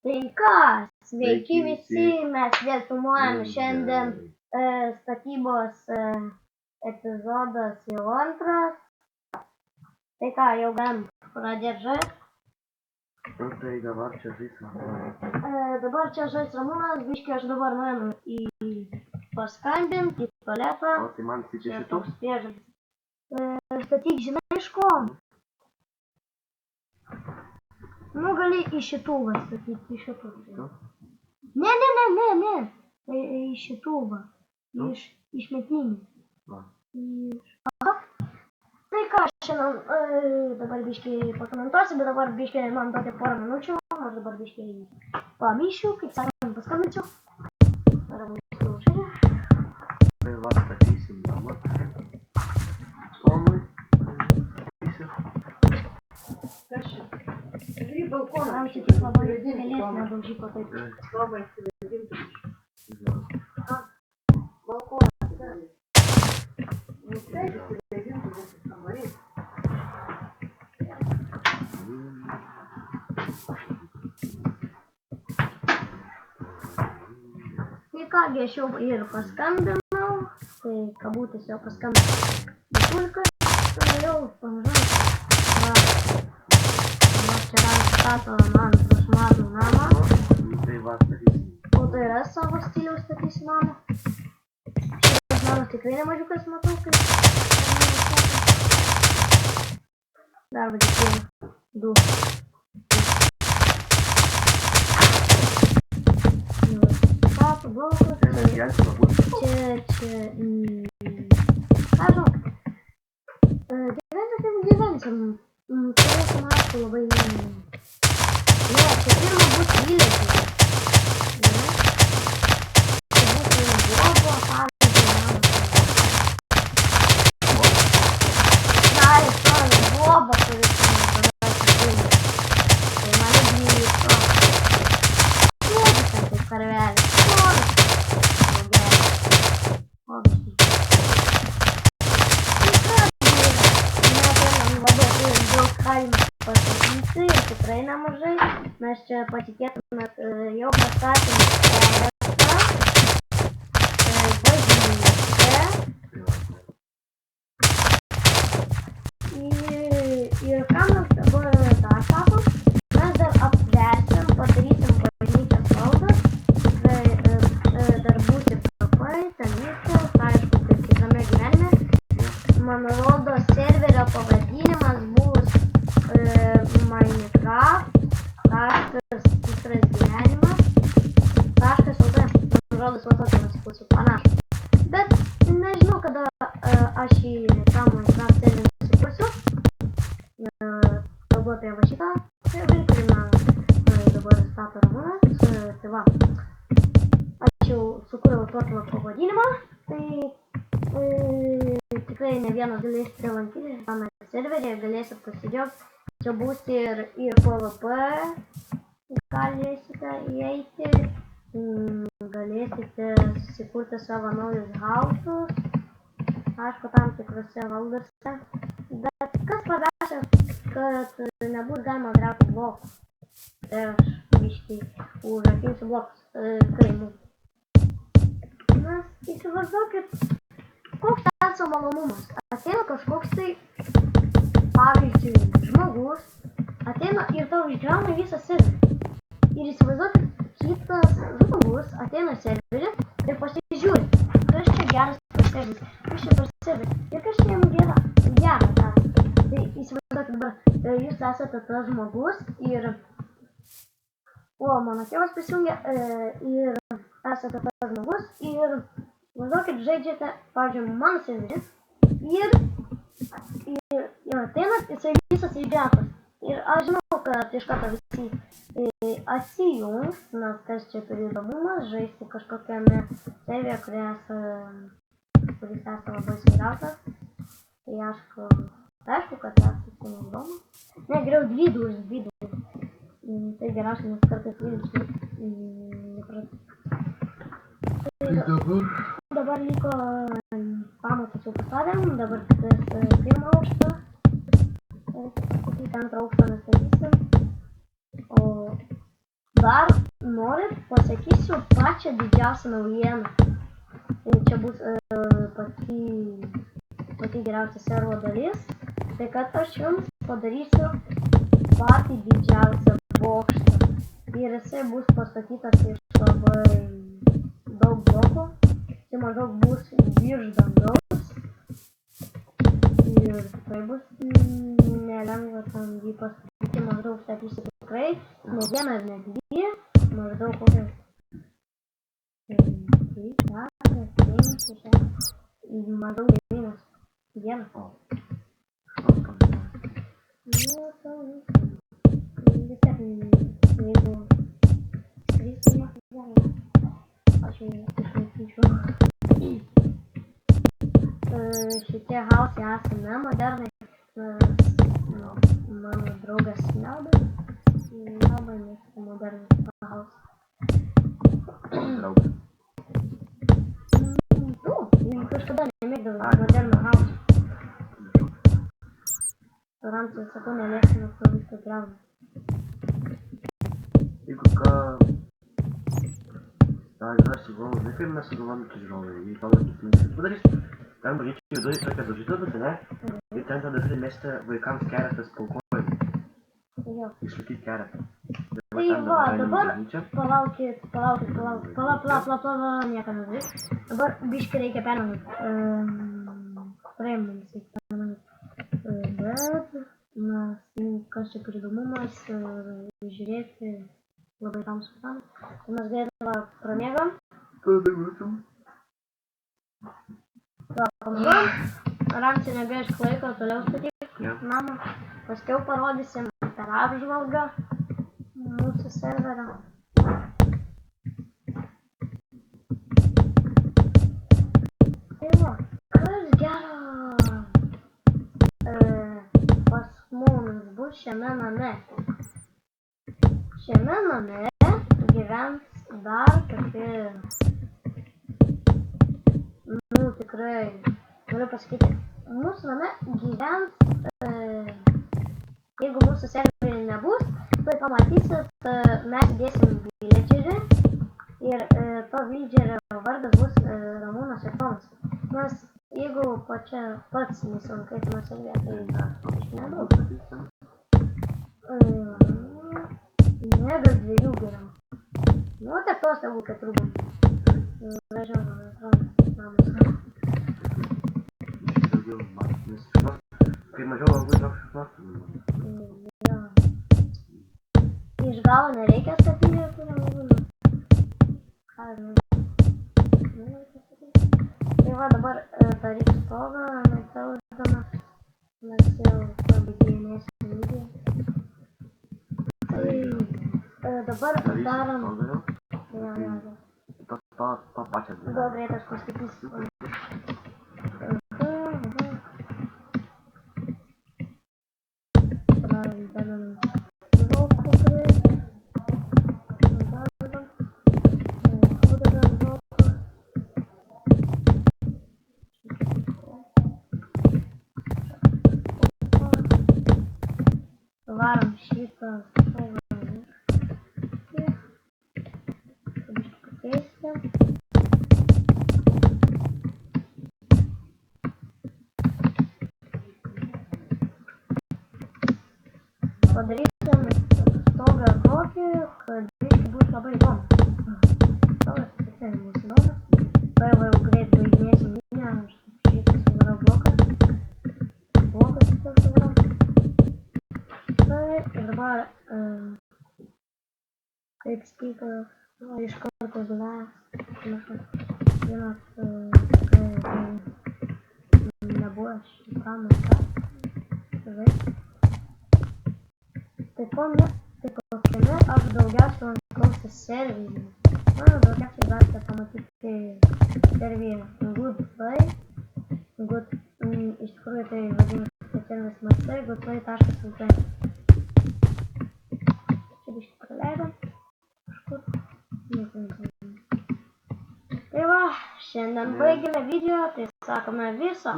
Tai ką, sveiki visi, mes vėl filmuojame šiandien statybos epizodas jau antras. Tai ką, jau galim pradėti žaisti. Nu tai dabar čia žais Ramūnas. Dabar čia žais Ramūnas, biškį aš dabar nueinu į paskambinti, į tualetą. O tai man tai čia šitoks? Statyk, žinai iš ko? Nu, gali į šitų va statyti, į šitų. Ne. Į šitų va. Iš metinių. Aha. Tai ką, šiandien dabar biškį pakomentuosiu, bet dabar biškį man tokia porą minučių. Aš dabar biškį pamyšiu, kaip sakant, paskambinsiu. Tai va, statysim namą. Tomui. Kas čia? Žiūrį balkoną. Tam čia tik labai galėsime daužyko taip. Tomai įsivedimtų. Balkoną. Tai kągi, aš jau ir paskambinau, tai kabutės jau paskambinau į pulką, jau pamažu. Aš čia stato man prašmadų namą. Tai va, statysim. O tai yra savo stiliaus statysi namą. Šitas namas tikrai nemažiukas matau, kaip dar vadikėjau. 2. Stato blokus. Čia. Gyvensim. Turėsim aišku labai... Ne, čia pirma bus vylėčiai. Čia bus blogo, pavyzdžiui, namas. Dar istorijų blogo, kuris tada atsipildė. Tai mane grįžto. Sėdi ten kaip karvelis. Tikrai nemažai, mes čia patikėtumėt jau pastatėm bažnyčią ir ką mes dabar dar sakom, mes dar apversim, padarysim bažnyčios valdą, dar bus ir kapai, ten viskas, aišku, kaip kitame gyvenime. Man rodo, serverio pavadinimas bus Minecraft, tikras gyvenimas, .lt, man rodos, va tokį nusikusiu panašų. Bet nežinau, kada aš į tą Minecraft serverį nusikusiu. Kalbu apie va šitą serverį, kurį dabar stato Ramūnas. Tai va, aš jau sukūriau tokį pavadinimą, tai tikrai ne vienas galėsite lankyti šitame serverį ir galėsite pasidžiaugti. Čia bus ir PvP, galėsite įeiti, galėsite susikurti savo naujus hausus, aišku, tam tikrose valdose. Bet kas svarbiausia, kad nebus galima griauti blokų. Tai aš biškį užrakinsiu blokus kaimų. Nes įsivaizduokit, koks tas malonumas. Ateina kažkoks tai, pavyzdžiui, žmogus, ateina ir tau išgriauna visą serverį. Ir įsivaizduokit, šitas žmogus ateina serverį ir pasižiūri, kas čia geras per serverį, kas čia per serverį ir kas čia jam gera. Tai įsivaizduokit dabar, jūs esate tas žmogus ir... O, mano tėvas prisijungia ir esate tas žmogus ir... Įsivaizduokit, žaidžiate, pavyzdžiui, mano serverį ir ateinat, jisai visas išgertas. Ir aš žinau, kad iš karto visi atsijungs, nes kas čia turi įdomumas, žaisti kažkokiame serverį, kuris esate labai svyriausias. Tai aišku, kad esate neįdomu. Ne, geriau 2 už 2. Tai geriausia, nes kartais 2 neprastai. Dabar liko pamatus jau pastatėm, dabar pirmą aukštą. Antrą aukštą mes statysim. O dar norit pasakysiu pačią didžiausią naujieną. Čia bus pati geriausia servo dalis. Tai kad aš jums padarysiu patį didžiausią bokštą. Ir jisai bus pastatytas iš labai daug blokų. Tai maždaug bus virš dangaus. Ir tikrai bus nelengva tam jį pastatyti. Maždaug statysiu tikrai ne vieną ir ne dvi. Maždaug kokias 3, 4, 5, 6, maždaug 9 dienas. Vis tiek, jeigu skristi gerai, aš jau išlaikyčiau. Šitie hausai esame modernai, mano draugas labai mėgsta modernus hausai. Draugas. Tu, kažkada nemėgdavai modernų hausą. Ramsai, sakau, nemėgstu, nes to viską griauna. Jeigu ką... Aš sugalvoju, ne kaip mes sugalvojame iki žiūrovai, jei palaikys mintis padarys. Ten bažnyčiai viduje tokia dažytuvė, ne? Ir ten tada turi mesti vaikams keretas paukojimų. Išlaikyti keretą. Tai va, dabar palaukit, nieko nedarys. Dabar biškį reikia permanyti. Frame'us reikia permanyti. Bet, kas čia per įdomumas, žiūrėti labai tamsus tam. Tai mes galėtume pramiegam. Tada būtum. Pamagam. Ramsai negaišk laiko, toliau statyk namą. Paskiau parodysim per apžvalgą mūsų serverą. Tai va, kas gero pas mumis bus šiame name. Šiame name gyvens dar tokie, tikrai, galiu pasakyti, mūsų name gyvens, jeigu mūsų serverį nebus, tai pamatysit, mes dėsim villagerį ir to villagerio vardas bus Ramūnas ir Tomas. Nes jeigu pats nesilankai tame serveryje, tai nedaug. Ne, gal 2 geriau. Nu, tiek tos tegu 4 bus. Važiuoju, man atrodo, namus. Daugiau matas, nes šiknos, kai mažiau langų daug šiknos. Jo. Iš galo nereikia statyti, kur nelagūnų. Ką žinau. Tai va, dabar daryk stogą, netausdama, nes jau pabaiginėsiu lygiai. Dabar darom... Jo. To pačias dienas. Dabar greitas pastatysiu. Varom šitą stogą. Padarysim stogą tokį, kad biškį bus labai įdomu. Stogas tikrai bus įdomu. Tai va jau greit baiginėsim liniją, šitą suvarau bloką. Blokas šitą suvarau. Tai ir dabar, kaip skikas, iš karto glas. Vienas nebuvo šitam atkas. Tai kokiame aš daugiausiai lankausi serveryje. Daugiausiai galite pamatyti serveryje Goodplay. Iš tikrųjų tai vadinasi serveris masai, goodplay.lt. Čia biškį praleidom. Kažkur. Nieko nežinau. Tai va, šiandien baigėme video, tai sakome viso.